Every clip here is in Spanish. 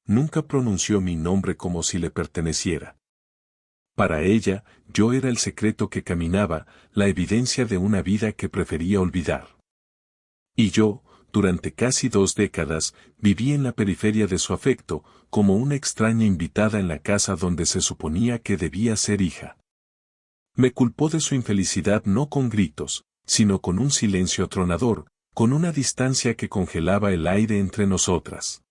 Nunca pronunció mi nombre como si le perteneciera. Para ella, yo era el secreto que caminaba, la evidencia de una vida que prefería olvidar. Y yo, durante casi 2 décadas, viví en la periferia de su afecto, como una extraña invitada en la casa donde se suponía que debía ser hija. Me culpó de su infelicidad no con gritos, sino con un silencio atronador, con una distancia que congelaba el aire entre nosotras.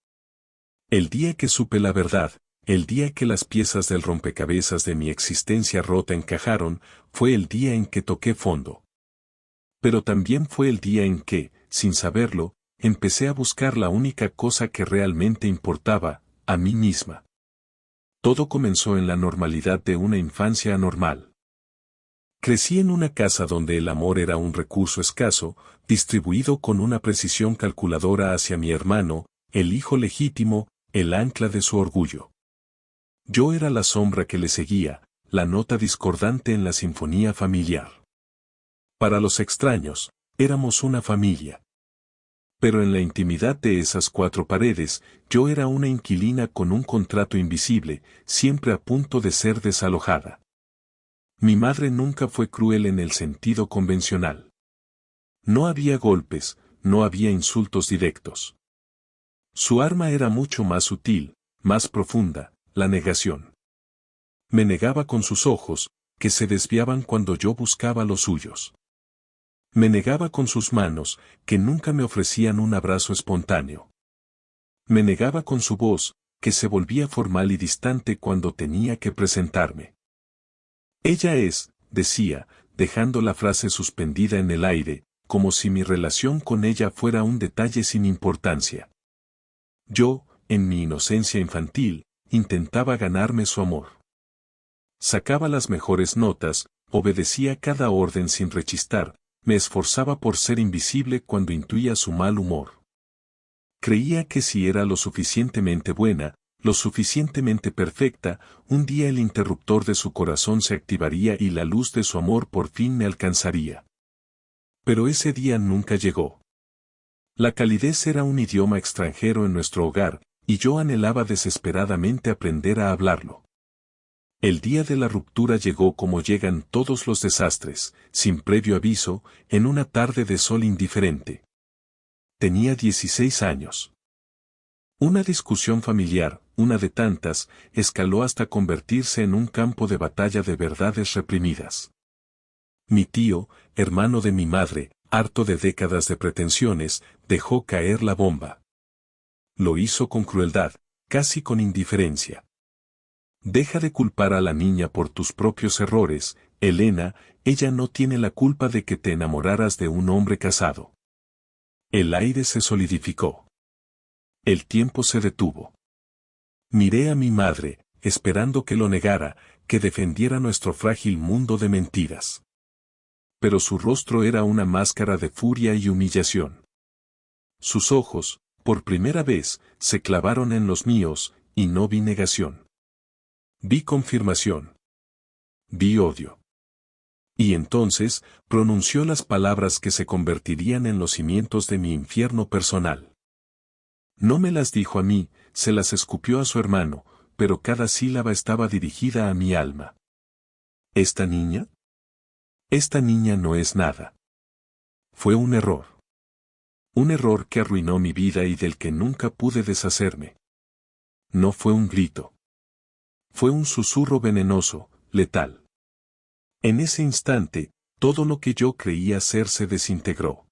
El día que supe la verdad, el día que las piezas del rompecabezas de mi existencia rota encajaron, fue el día en que toqué fondo. Pero también fue el día en que, sin saberlo, empecé a buscar la única cosa que realmente importaba, a mí misma. Todo comenzó en la normalidad de una infancia anormal. Crecí en una casa donde el amor era un recurso escaso, distribuido con una precisión calculadora hacia mi hermano, el hijo legítimo, el ancla de su orgullo. Yo era la sombra que le seguía, la nota discordante en la sinfonía familiar. Para los extraños, éramos una familia. Pero en la intimidad de esas 4 paredes, yo era una inquilina con un contrato invisible, siempre a punto de ser desalojada. Mi madre nunca fue cruel en el sentido convencional. No había golpes, no había insultos directos. Su arma era mucho más sutil, más profunda, la negación. Me negaba con sus ojos, que se desviaban cuando yo buscaba los suyos. Me negaba con sus manos, que nunca me ofrecían un abrazo espontáneo. Me negaba con su voz, que se volvía formal y distante cuando tenía que presentarme. Ella es, decía, dejando la frase suspendida en el aire, como si mi relación con ella fuera un detalle sin importancia. Yo, en mi inocencia infantil, intentaba ganarme su amor. Sacaba las mejores notas, obedecía cada orden sin rechistar, me esforzaba por ser invisible cuando intuía su mal humor. Creía que si era lo suficientemente buena, lo suficientemente perfecta, un día el interruptor de su corazón se activaría y la luz de su amor por fin me alcanzaría. Pero ese día nunca llegó. La calidez era un idioma extranjero en nuestro hogar, y yo anhelaba desesperadamente aprender a hablarlo. El día de la ruptura llegó como llegan todos los desastres, sin previo aviso, en una tarde de sol indiferente. Tenía 16 años. Una discusión familiar, una de tantas, escaló hasta convertirse en un campo de batalla de verdades reprimidas. Mi tío, hermano de mi madre, harto de décadas de pretensiones, dejó caer la bomba. Lo hizo con crueldad, casi con indiferencia. Deja de culpar a la niña por tus propios errores, Elena, ella no tiene la culpa de que te enamoraras de un hombre casado. El aire se solidificó. El tiempo se detuvo. Miré a mi madre, esperando que lo negara, que defendiera nuestro frágil mundo de mentiras. Pero su rostro era una máscara de furia y humillación. Sus ojos, por primera vez, se clavaron en los míos, y no vi negación. Vi confirmación. Vi odio. Y entonces, pronunció las palabras que se convertirían en los cimientos de mi infierno personal. No me las dijo a mí, se las escupió a su hermano, pero cada sílaba estaba dirigida a mi alma. ¿Esta niña? Esta niña no es nada. Fue un error. Un error que arruinó mi vida y del que nunca pude deshacerme. No fue un grito. Fue un susurro venenoso, letal. En ese instante, todo lo que yo creía ser se desintegró.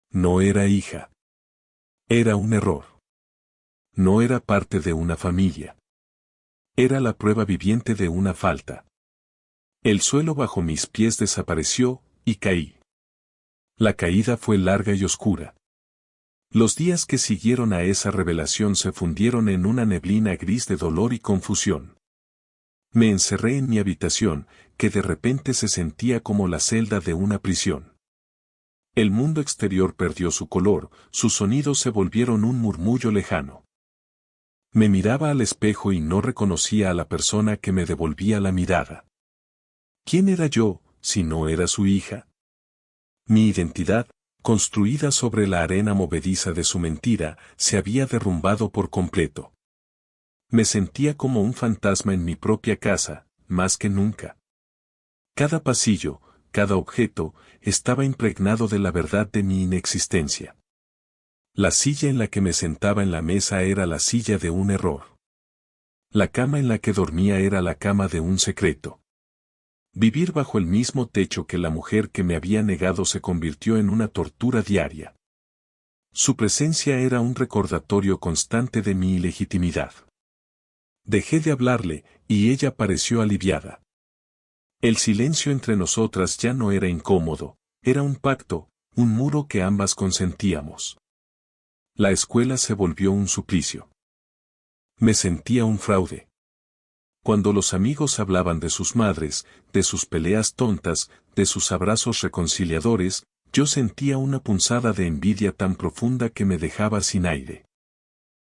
No era hija. Era un error. No era parte de una familia. Era la prueba viviente de una falta. El suelo bajo mis pies desapareció, y caí. La caída fue larga y oscura. Los días que siguieron a esa revelación se fundieron en una neblina gris de dolor y confusión. Me encerré en mi habitación, que de repente se sentía como la celda de una prisión. El mundo exterior perdió su color, sus sonidos se volvieron un murmullo lejano. Me miraba al espejo y no reconocía a la persona que me devolvía la mirada. ¿Quién era yo, si no era su hija? Mi identidad, construida sobre la arena movediza de su mentira, se había derrumbado por completo. Me sentía como un fantasma en mi propia casa, más que nunca. Cada pasillo, cada objeto, estaba impregnado de la verdad de mi inexistencia. La silla en la que me sentaba en la mesa era la silla de un error. La cama en la que dormía era la cama de un secreto. Vivir bajo el mismo techo que la mujer que me había negado se convirtió en una tortura diaria. Su presencia era un recordatorio constante de mi ilegitimidad. Dejé de hablarle, y ella pareció aliviada. El silencio entre nosotras ya no era incómodo, era un pacto, un muro que ambas consentíamos. La escuela se volvió un suplicio. Me sentía un fraude. Cuando los amigos hablaban de sus madres, de sus peleas tontas, de sus abrazos reconciliadores, yo sentía una punzada de envidia tan profunda que me dejaba sin aire.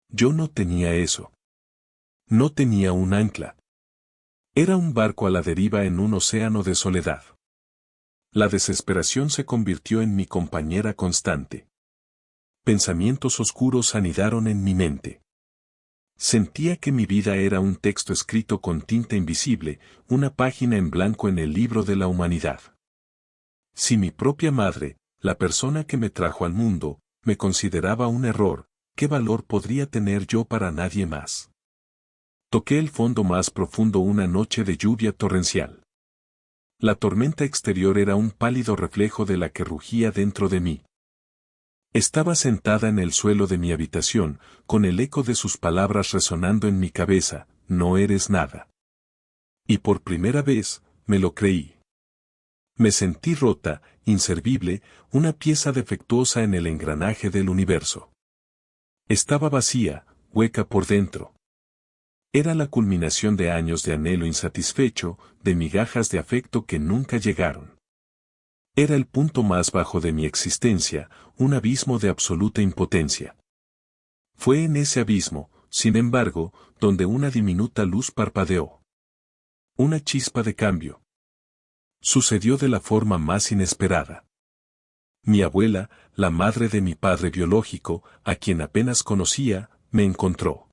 Yo no tenía eso. No tenía un ancla. Era un barco a la deriva en un océano de soledad. La desesperación se convirtió en mi compañera constante. Pensamientos oscuros anidaron en mi mente. Sentía que mi vida era un texto escrito con tinta invisible, una página en blanco en el libro de la humanidad. Si mi propia madre, la persona que me trajo al mundo, me consideraba un error, ¿qué valor podría tener yo para nadie más? Toqué el fondo más profundo una noche de lluvia torrencial. La tormenta exterior era un pálido reflejo de la que rugía dentro de mí. Estaba sentada en el suelo de mi habitación, con el eco de sus palabras resonando en mi cabeza, no eres nada. Y por primera vez, me lo creí. Me sentí rota, inservible, una pieza defectuosa en el engranaje del universo. Estaba vacía, hueca por dentro. Era la culminación de años de anhelo insatisfecho, de migajas de afecto que nunca llegaron. Era el punto más bajo de mi existencia, un abismo de absoluta impotencia. Fue en ese abismo, sin embargo, donde una diminuta luz parpadeó. Una chispa de cambio. Sucedió de la forma más inesperada. Mi abuela, la madre de mi padre biológico, a quien apenas conocía, me encontró.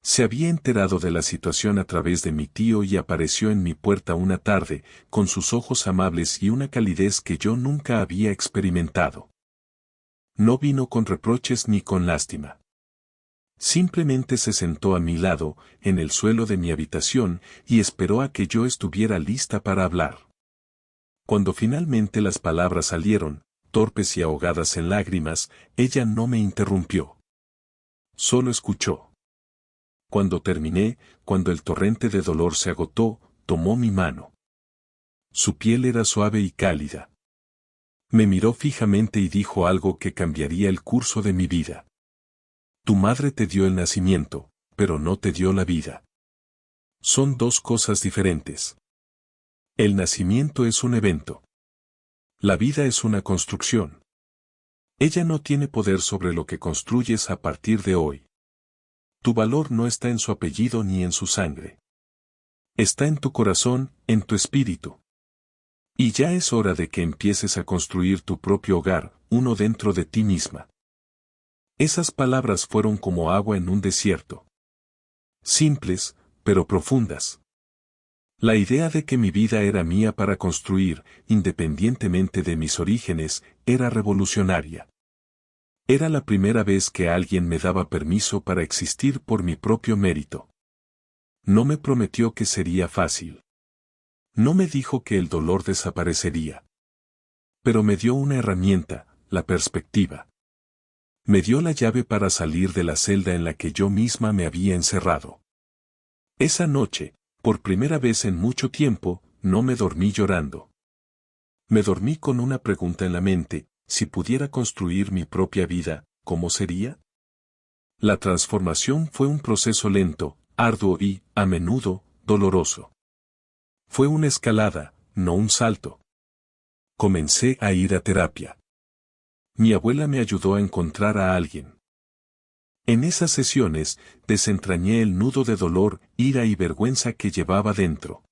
Se había enterado de la situación a través de mi tío y apareció en mi puerta una tarde, con sus ojos amables y una calidez que yo nunca había experimentado. No vino con reproches ni con lástima. Simplemente se sentó a mi lado, en el suelo de mi habitación, y esperó a que yo estuviera lista para hablar. Cuando finalmente las palabras salieron, torpes y ahogadas en lágrimas, ella no me interrumpió. Solo escuchó. Cuando terminé, cuando el torrente de dolor se agotó, tomó mi mano. Su piel era suave y cálida. Me miró fijamente y dijo algo que cambiaría el curso de mi vida. Tu madre te dio el nacimiento, pero no te dio la vida. Son dos cosas diferentes. El nacimiento es un evento. La vida es una construcción. Ella no tiene poder sobre lo que construyes a partir de hoy. Tu valor no está en su apellido ni en su sangre. Está en tu corazón, en tu espíritu. Y ya es hora de que empieces a construir tu propio hogar, uno dentro de ti misma. Esas palabras fueron como agua en un desierto. Simples, pero profundas. La idea de que mi vida era mía para construir, independientemente de mis orígenes, era revolucionaria. Era la primera vez que alguien me daba permiso para existir por mi propio mérito. No me prometió que sería fácil. No me dijo que el dolor desaparecería. Pero me dio una herramienta, la perspectiva. Me dio la llave para salir de la celda en la que yo misma me había encerrado. Esa noche, por primera vez en mucho tiempo, no me dormí llorando. Me dormí con una pregunta en la mente: si pudiera construir mi propia vida, ¿cómo sería? La transformación fue un proceso lento, arduo y, a menudo, doloroso. Fue una escalada, no un salto. Comencé a ir a terapia. Mi abuela me ayudó a encontrar a alguien. En esas sesiones, desentrañé el nudo de dolor, ira y vergüenza que llevaba dentro.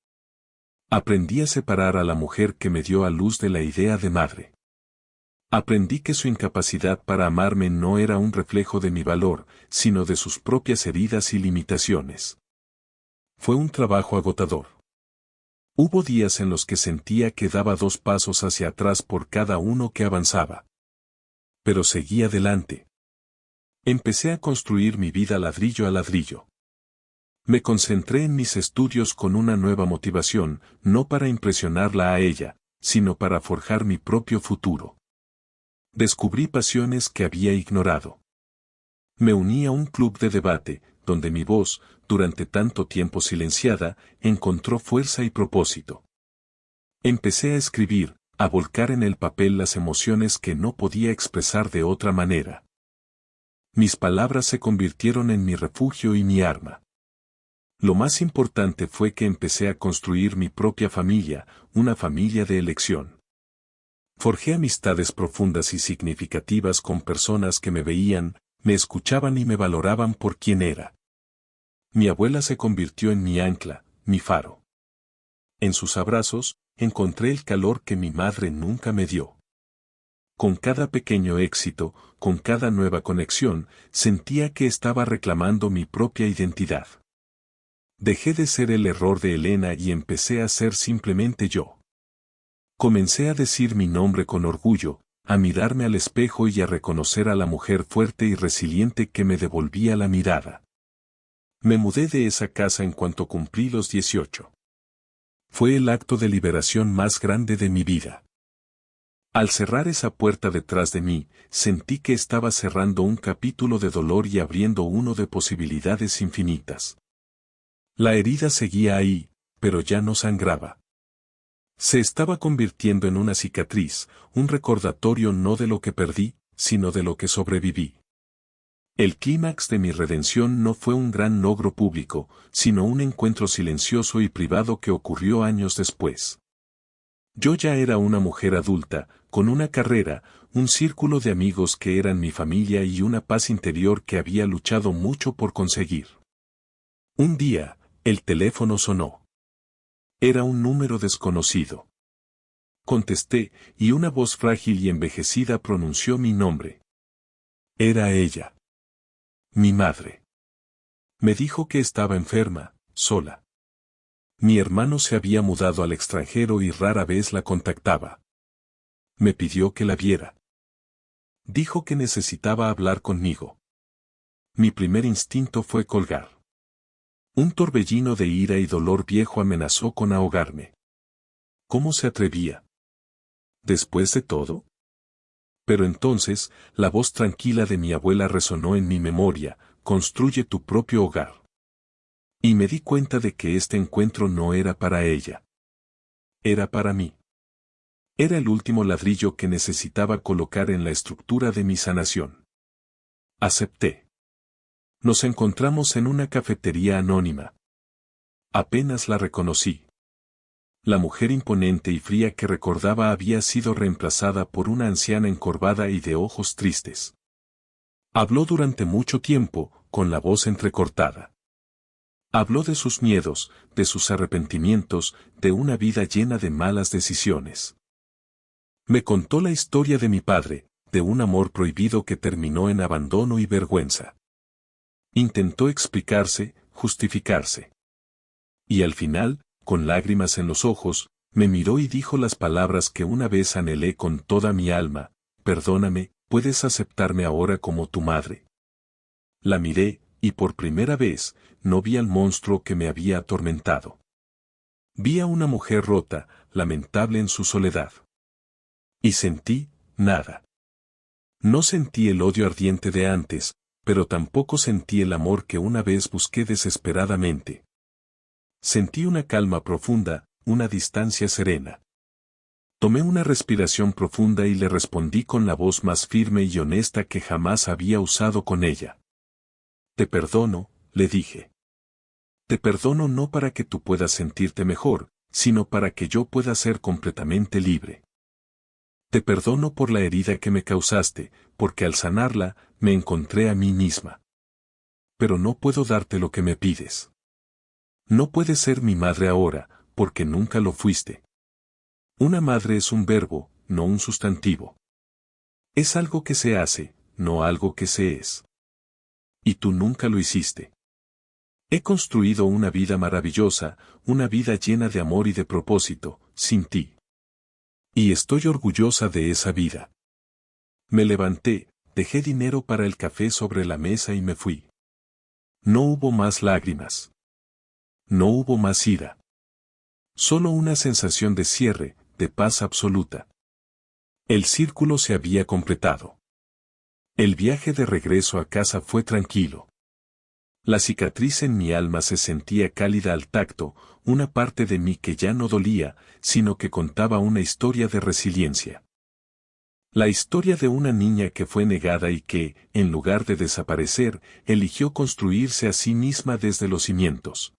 Aprendí a separar a la mujer que me dio a luz de la idea de madre. Aprendí que su incapacidad para amarme no era un reflejo de mi valor, sino de sus propias heridas y limitaciones. Fue un trabajo agotador. Hubo días en los que sentía que daba 2 pasos hacia atrás por cada uno que avanzaba. Pero seguí adelante. Empecé a construir mi vida ladrillo a ladrillo. Me concentré en mis estudios con una nueva motivación, no para impresionarla a ella, sino para forjar mi propio futuro. Descubrí pasiones que había ignorado. Me uní a un club de debate, donde mi voz, durante tanto tiempo silenciada, encontró fuerza y propósito. Empecé a escribir, a volcar en el papel las emociones que no podía expresar de otra manera. Mis palabras se convirtieron en mi refugio y mi arma. Lo más importante fue que empecé a construir mi propia familia, una familia de elección. Forjé amistades profundas y significativas con personas que me veían, me escuchaban y me valoraban por quien era. Mi abuela se convirtió en mi ancla, mi faro. En sus abrazos, encontré el calor que mi madre nunca me dio. Con cada pequeño éxito, con cada nueva conexión, sentía que estaba reclamando mi propia identidad. Dejé de ser el error de Elena y empecé a ser simplemente yo. Comencé a decir mi nombre con orgullo, a mirarme al espejo y a reconocer a la mujer fuerte y resiliente que me devolvía la mirada. Me mudé de esa casa en cuanto cumplí los 18. Fue el acto de liberación más grande de mi vida. Al cerrar esa puerta detrás de mí, sentí que estaba cerrando un capítulo de dolor y abriendo uno de posibilidades infinitas. La herida seguía ahí, pero ya no sangraba. Se estaba convirtiendo en una cicatriz, un recordatorio no de lo que perdí, sino de lo que sobreviví. El clímax de mi redención no fue un gran logro público, sino un encuentro silencioso y privado que ocurrió años después. Yo ya era una mujer adulta, con una carrera, un círculo de amigos que eran mi familia y una paz interior que había luchado mucho por conseguir. Un día, el teléfono sonó. Era un número desconocido. Contesté, y una voz frágil y envejecida pronunció mi nombre. Era ella. Mi madre. Me dijo que estaba enferma, sola. Mi hermano se había mudado al extranjero y rara vez la contactaba. Me pidió que la viera. Dijo que necesitaba hablar conmigo. Mi primer instinto fue colgar. Un torbellino de ira y dolor viejo amenazó con ahogarme. ¿Cómo se atrevía? ¿Después de todo? Pero entonces, la voz tranquila de mi abuela resonó en mi memoria: construye tu propio hogar. Y me di cuenta de que este encuentro no era para ella. Era para mí. Era el último ladrillo que necesitaba colocar en la estructura de mi sanación. Acepté. Nos encontramos en una cafetería anónima. Apenas la reconocí. La mujer imponente y fría que recordaba había sido reemplazada por una anciana encorvada y de ojos tristes. Habló durante mucho tiempo, con la voz entrecortada. Habló de sus miedos, de sus arrepentimientos, de una vida llena de malas decisiones. Me contó la historia de mi padre, de un amor prohibido que terminó en abandono y vergüenza. Intentó explicarse, justificarse. Y al final, con lágrimas en los ojos, me miró y dijo las palabras que una vez anhelé con toda mi alma: perdóname, ¿puedes aceptarme ahora como tu madre? La miré, y por primera vez, no vi al monstruo que me había atormentado. Vi a una mujer rota, lamentable en su soledad. Y sentí, nada. No sentí el odio ardiente de antes, pero tampoco sentí el amor que una vez busqué desesperadamente. Sentí una calma profunda, una distancia serena. Tomé una respiración profunda y le respondí con la voz más firme y honesta que jamás había usado con ella. Te perdono, le dije. Te perdono no para que tú puedas sentirte mejor, sino para que yo pueda ser completamente libre. Te perdono por la herida que me causaste, porque al sanarla, me encontré a mí misma. Pero no puedo darte lo que me pides. No puedes ser mi madre ahora, porque nunca lo fuiste. Una madre es un verbo, no un sustantivo. Es algo que se hace, no algo que se es. Y tú nunca lo hiciste. He construido una vida maravillosa, una vida llena de amor y de propósito, sin ti. Y estoy orgullosa de esa vida. Me levanté, dejé dinero para el café sobre la mesa y me fui. No hubo más lágrimas. No hubo más ira. Solo una sensación de cierre, de paz absoluta. El círculo se había completado. El viaje de regreso a casa fue tranquilo. La cicatriz en mi alma se sentía cálida al tacto, una parte de mí que ya no dolía, sino que contaba una historia de resiliencia. La historia de una niña que fue negada y que, en lugar de desaparecer, eligió construirse a sí misma desde los cimientos.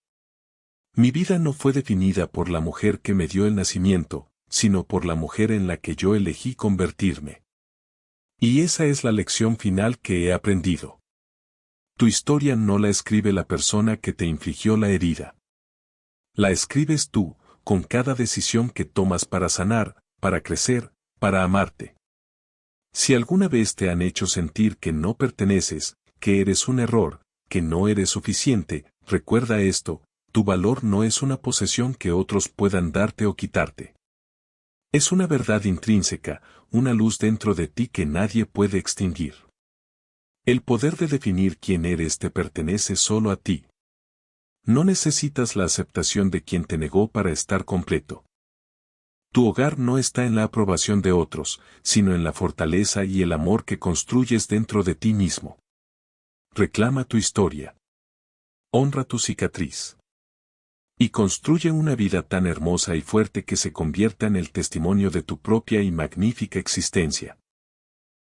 Mi vida no fue definida por la mujer que me dio el nacimiento, sino por la mujer en la que yo elegí convertirme. Y esa es la lección final que he aprendido. Tu historia no la escribe la persona que te infligió la herida. La escribes tú, con cada decisión que tomas para sanar, para crecer, para amarte. Si alguna vez te han hecho sentir que no perteneces, que eres un error, que no eres suficiente, recuerda esto, tu valor no es una posesión que otros puedan darte o quitarte. Es una verdad intrínseca, una luz dentro de ti que nadie puede extinguir. El poder de definir quién eres te pertenece solo a ti. No necesitas la aceptación de quien te negó para estar completo. Tu hogar no está en la aprobación de otros, sino en la fortaleza y el amor que construyes dentro de ti mismo. Reclama tu historia. Honra tu cicatriz. Y construye una vida tan hermosa y fuerte que se convierta en el testimonio de tu propia y magnífica existencia.